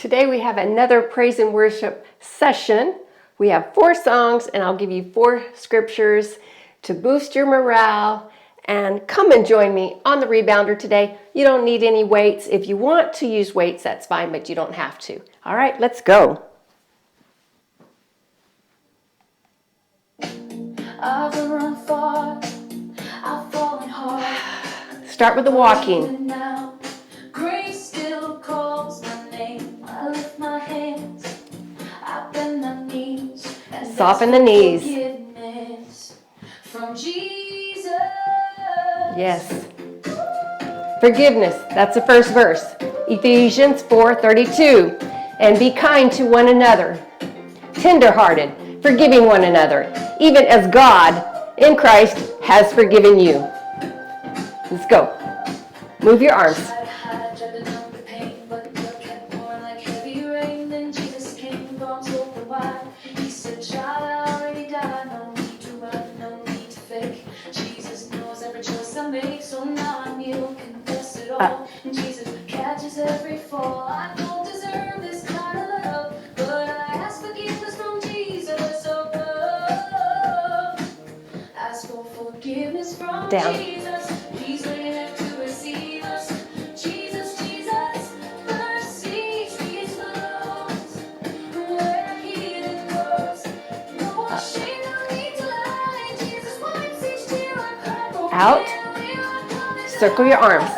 Today we have another praise and worship session. We have 4 songs and I'll give you 4 scriptures to boost your morale. And come and join me on the Rebounder today. You don't need any weights. If you want to use weights, that's fine, but you don't have to. All right, let's go. I've run far, I've fallen hard. Start with the walking. Now, grace still calls my name. I lift my hands, I bend my knees. Soften the knees. Forgiveness from Jesus. Yes. Forgiveness, that's the first verse. Ephesians 4:32. And be kind to one another, tenderhearted, forgiving one another, even as God in Christ has forgiven you. Let's go. Move your arms. Jesus catches every fall. I don't deserve this kind of love, but I ask forgiveness from Jesus above. Ask for forgiveness from Jesus. He's ready to receive us. Jesus, Jesus, mercy speaks loves. Where healing goes, no more shame, no need to lie. Jesus wipes each tear I cry for. Out. Circle your arms.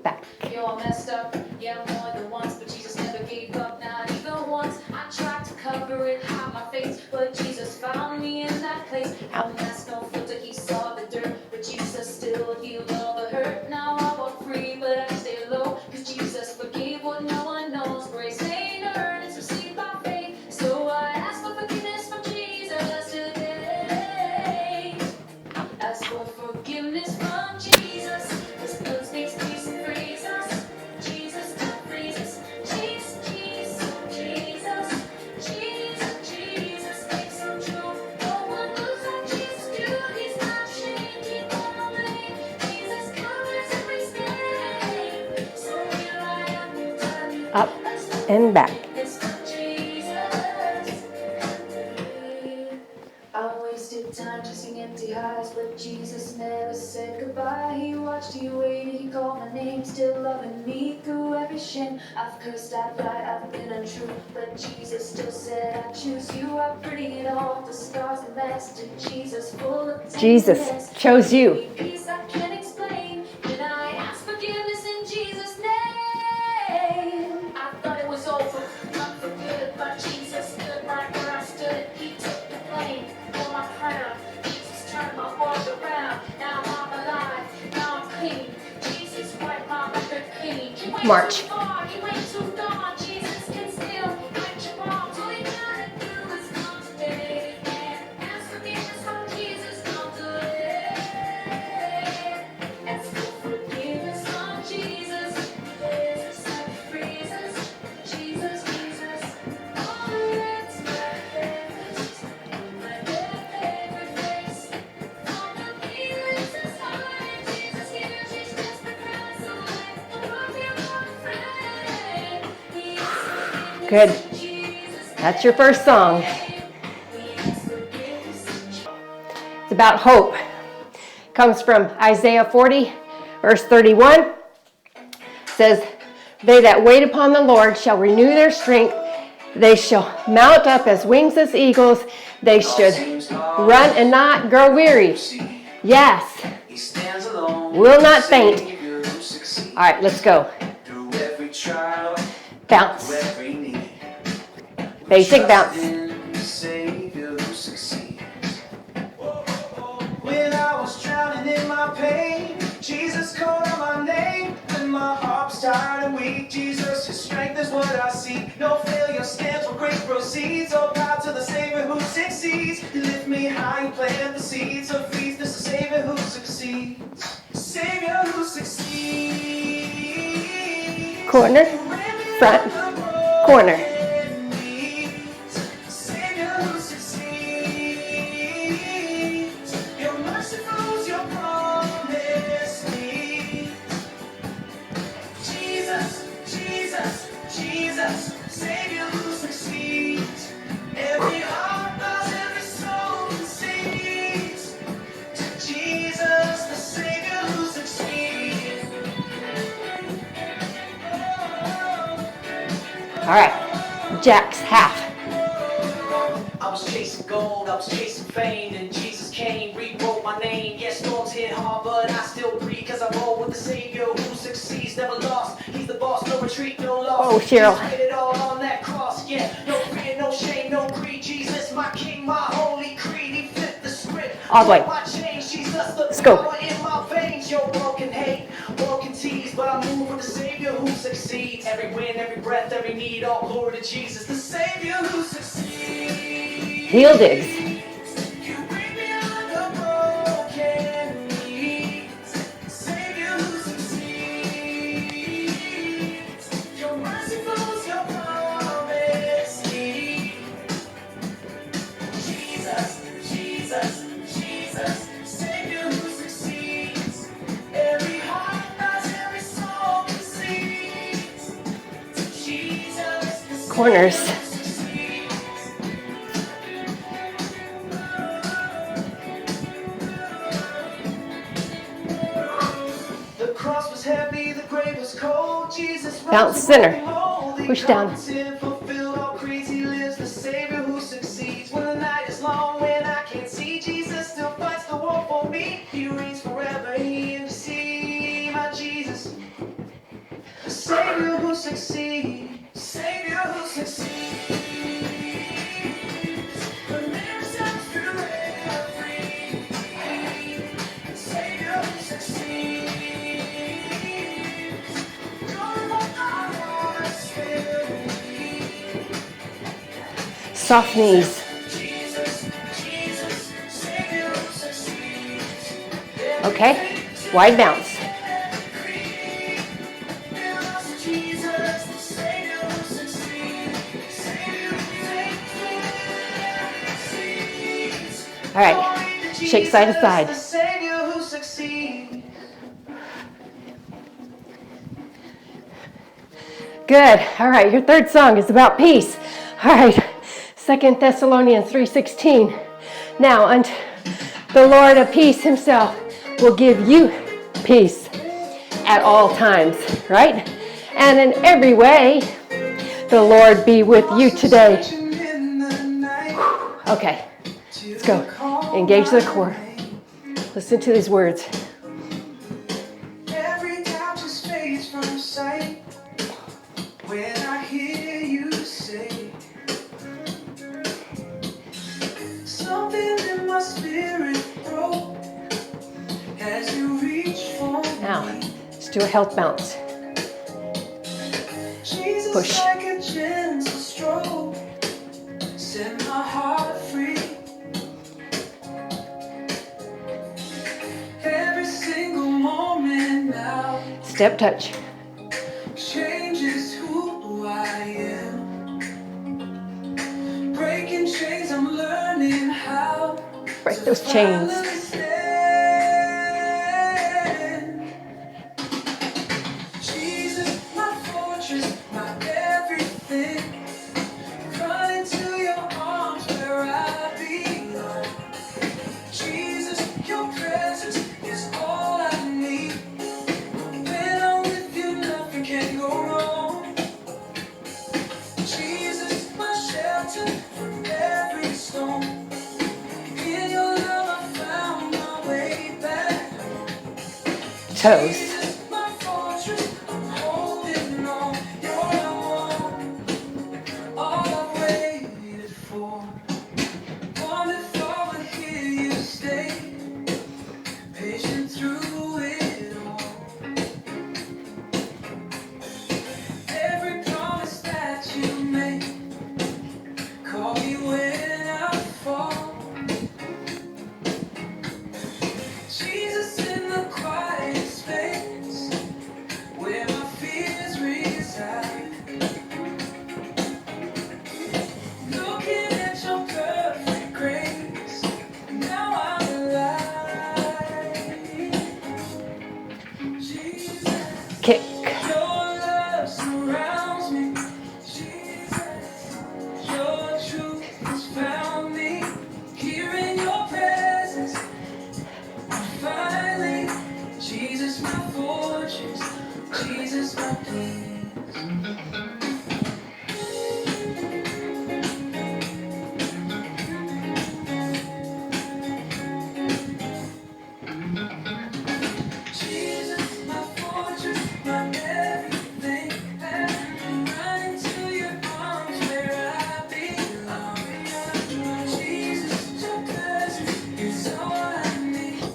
Back. You're all messed up, yeah, more than once, but Jesus never gave up, not even once. I tried to cover it, hide my face, but Jesus found me in that place. No mask, no filter, he saw the dirt, but Jesus still healed all the hurt. Now I walk free, but I stay low, cause Jesus forgave what no one knows. Grace ain't earned, it's received by faith, so I ask for forgiveness from Jesus today. Ask for forgiveness from Jesus. His blood speaks peace and frees us. Jesus frees us. Jesus, Jesus, Jesus, Jesus, Jesus makes him true. No one looks like Jesus do. He's not ashamed. He won't blame. Jesus covers every stain. So here I am, you turn me Up and back. I wasted time chasing empty highs, but Jesus never said goodbye. He watched, he waited, he called my name, still loving me through every shame. I've cursed, I've lied, I've been untrue, but Jesus still said I choose you. I pretty it all, the scars and mastered Jesus full of Jesus chose you. Peace I can't explain, and I ask forgiveness in Jesus' name. I thought it was over, not for good, but Jesus stood right where I stood. He took the blame for my crown. Jesus turned my world around. Now I'm alive, now I'm clean. Jesus wiped my record clean. He went March. too far, he went too far. Jesus can still catch you off. All you gotta do is come today and ask forgiveness from Jesus. Come today. Ask for forgiveness from Jesus. There's a set frees us. Jesus, Jesus. Oh, it's my favorite. My favorite face. All the feelings is high. Jesus hears, he's just the cross away. Love you, my friend. He's forgiveness Good. in Jesus' That's your first song. name. We ask forgiveness in Jesus' It's about hope. Comes from Isaiah 40, verse 31. It says, they that wait upon the Lord shall renew their strength. They shall mount up as wings as eagles. They should run and not grow weary. Yes. Will not faint. All right, let's go. Bounce. Basic bounce. When I was drowning in my pain, Jesus called out my name. When my heart was tired and weak, Jesus, his strength is what I seek. No failure stands where grace proceeds. Oh, God, to the Savior who succeeds. You lift me high and plant the seeds of peace. This is the Savior who succeeds. Savior who succeeds. Corner, front, corner. Savior who succeeds. Your mercy flows, your All right, Jack's half. I was chasing gold, I was chasing fame, and Jesus came, rewrote my name. Yes, storms hit hard, but I still breathe, cause I roll with the Savior who succeeds, never lost. He's the boss, no retreat, no loss. Oh, Cheryl. He did it all on that cross, yeah. No fear, no shame, no greed. Jesus, my King, my holy creed. He flipped the script. All the way. My change, Jesus, the Let's go. power in my veins. Yo, broken hate, broken tease, but I move with the Savior who succeeds. Every win, every breath, every need, all glory to Jesus, the Savior who succeeds. Heel digs. You bring me out of broken knees, Savior who succeeds. Your mercy flows, your promise keep. Jesus, Jesus, Jesus, Savior who succeeds. Every heart knows, every soul conceives. Jesus, the Corners. Savior who succeeds. The cross was heavy, the grave was cold. Jesus Bounce center. Push down. Fulfilled all creeds, he lives, the Savior who succeeds. When the night is long, when I can't see, Jesus still fights the war for me. He reigns forever, he intercedes. My Jesus, the Savior who succeeds. Savior who succeeds. The mirror sounds through every pain. The Savior who succeeds. Soft knees. Okay, wide bounce. All right, shake side to side. Good. All right, your third song is about peace. All right, 2 Thessalonians 3:16. Now, unto the Lord of peace himself will give you peace at all times, right? And in every way, the Lord be with you today. Okay, let's go. Engage the core. Listen to these words. Every doubt just fades from sight when I hear you say something in my spirit broke as you reach for Now, me. let's do a health bounce. Jesus, Push. like a gentle stroke, set my heart free. Every single moment now Step touch. changes who I am. Breaking chains, I'm learning how Break to those chains. finally stand. Jesus, my fortress, my everything. Run into your arms where I belong. Jesus, your presence is all I need. When I'm with you, nothing can go wrong. Jesus, my shelter from every storm. In your love, I found my way back. Toes. Jesus, my fortress, I'm holding on. You're the one, all I've waited for. Wonderful to hear you stay patient through it all. Every promise that you make, call me when I fall. Jesus, in the quiet space where my fears reside. Looking at your perfect grace, now I'm alive. Jesus, Kick. your love surrounds me. Jesus, your truth has found me. Here in your presence, finally. Jesus, my fortress. Jesus, my peace.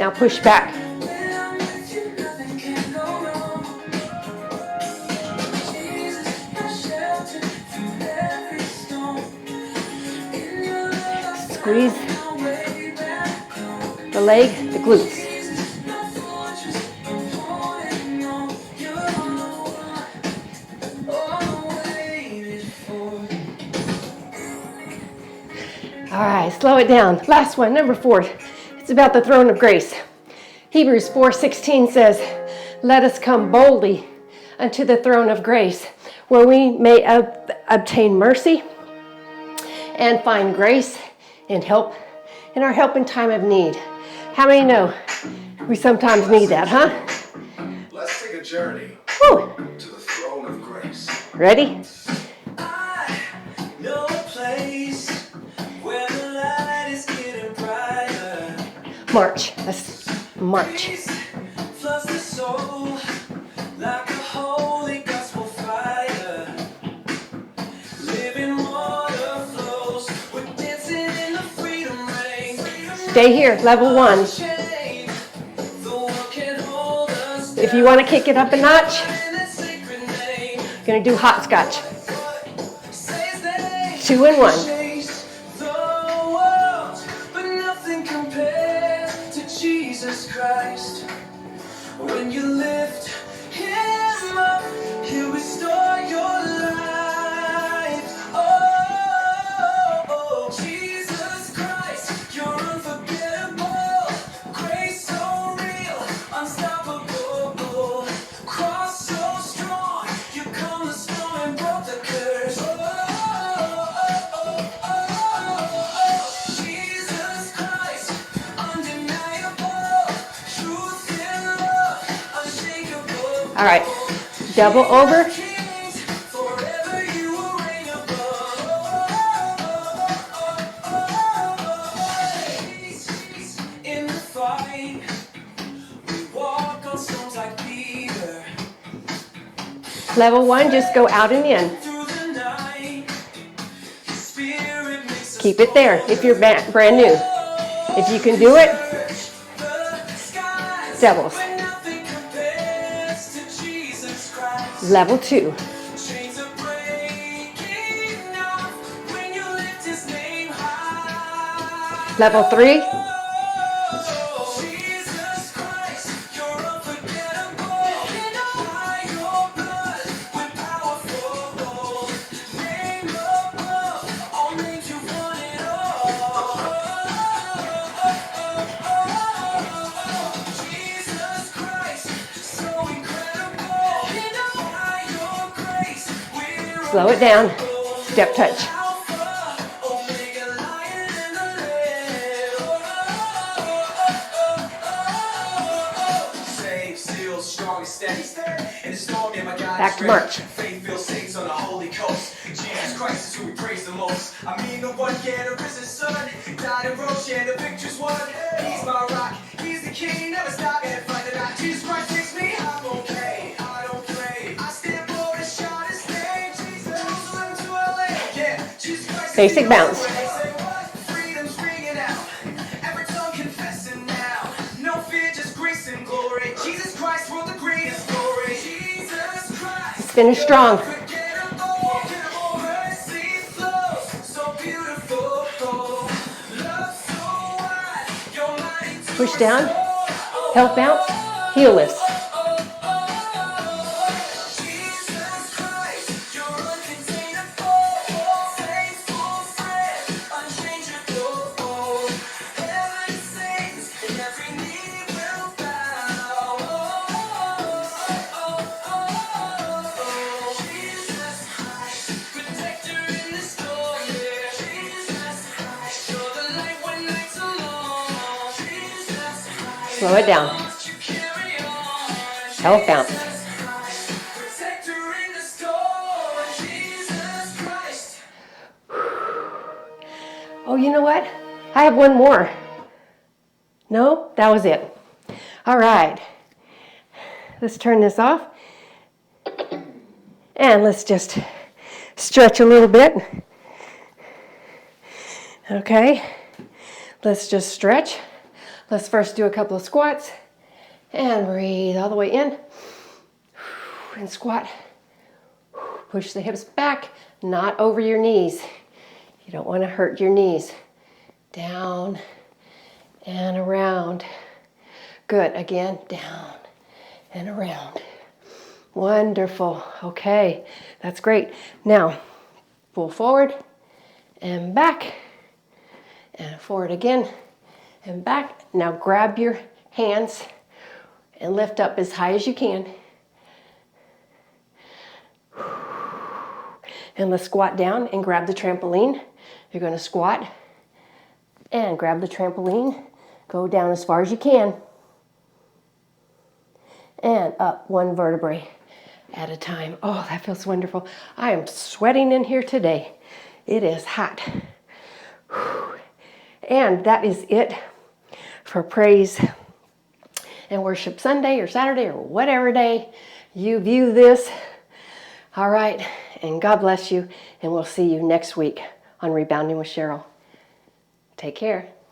Now push back. When I'm with you, nothing can go wrong. Jesus, my shelter through every storm. In your love, Squeeze my way back home. the leg, the glutes. Jesus, my fortress, I'm holding on. You're all I waited for. All right, slow it down. Last one, number 4. It's about the throne of grace. Hebrews 4:16 says, "Let us come boldly unto the throne of grace, where we may obtain mercy and find grace and help in our help in time of need." How many know we sometimes need that, huh? Let's take a journey Whew. to the throne of grace. Ready? I know a place where the light is getting brighter. March. Let's march. Peace floods the soul like a holy gospel fire. Living water flows. We're dancing in the freedom rain. Stay here, level 1. Chain. The world can't hold us If you want to kick it up a notch, in that sacred name. gonna do hopscotch. Says they 2 and 1. chase the world, but nothing compares to Jesus Christ. When you lift him up, he'll restore your life. Oh, Jesus Christ, you're unforgettable. Grace so real, unstoppable. Cross so strong, you calm the storm and broke the curse. Jesus Christ, undeniable. Truth in love, unshakable. All right, double over. Kings, forever you will reign above. In the fight, we walk on storms like Peter. Level 1, just go out and in. Through the night, His Spirit makes us Keep it there if you're brand new. If you can do it, the skies. doubles. When nothing compares to Jesus Christ. Level 2. Chains are breaking off when you lift his name high. Level 3. Jesus Christ, you're unforgettable. By your blood, with powerful name above, all names you want it all. Jesus Christ, so incredible. By your grace, we're Slow it down. Step touch. Alpha, Omega, Lion and the Lamb. Safe, sealed, strong and steady. In the storm, yeah, my God Back is to ready. march. Faith filled saints on the Holy Coast. Jesus Christ is who we praise the most. I mean, the one, yeah, the risen Son. Died and rose, yeah, the victor's won. He's my rock, he's the king, never stop and fight the back. Jesus Christ takes me, I'm okay, I don't play. I stand bold and shout his name. Jesus, Jerusalem to LA, yeah. Jesus Christ is Basic the bounce. only way. Say what? Freedom's ringing out. Every tongue confessing now. No fear, just grace and glory. Jesus Christ wrote the greatest story. Jesus Christ. Finish strong. Unforgettable, mercy flows, so beautiful. Love so wide, you're mighty to Push down. restore. Health bounce. Heel lifts. Jesus Christ, you're uncontainable. Faithful friend, unchangeable. Heaven sings and every knee will bow. Jesus Christ, protector in the storm, yeah. Jesus Christ, you're the light when nights are long. Jesus Christ, Slow it down. must you carry on. Health bounce. Protector in the storm, Jesus Christ. Oh, you know what? I have one more. No, that was it. All right. Let's turn this off. And let's just stretch a little bit. Okay. Let's just stretch. Let's first do a couple of squats and breathe all the way in and squat. Push the hips back, not over your knees. You don't want to hurt your knees. Down and around. Good. Again, down and around. Wonderful. Okay, that's great. Now, pull forward and back and forward again and back. Now grab your hands and lift up as high as you can. And let's squat down and grab the trampoline. You're going to squat and grab the trampoline. Go down as far as you can. And up one vertebrae at a time. Oh, that feels wonderful. I am sweating in here today. It is hot. And that is it for Praise and Worship Sunday or Saturday or whatever day you view this. All right, and God bless you, and we'll see you next week on Rebounding with Cheryl. Take care.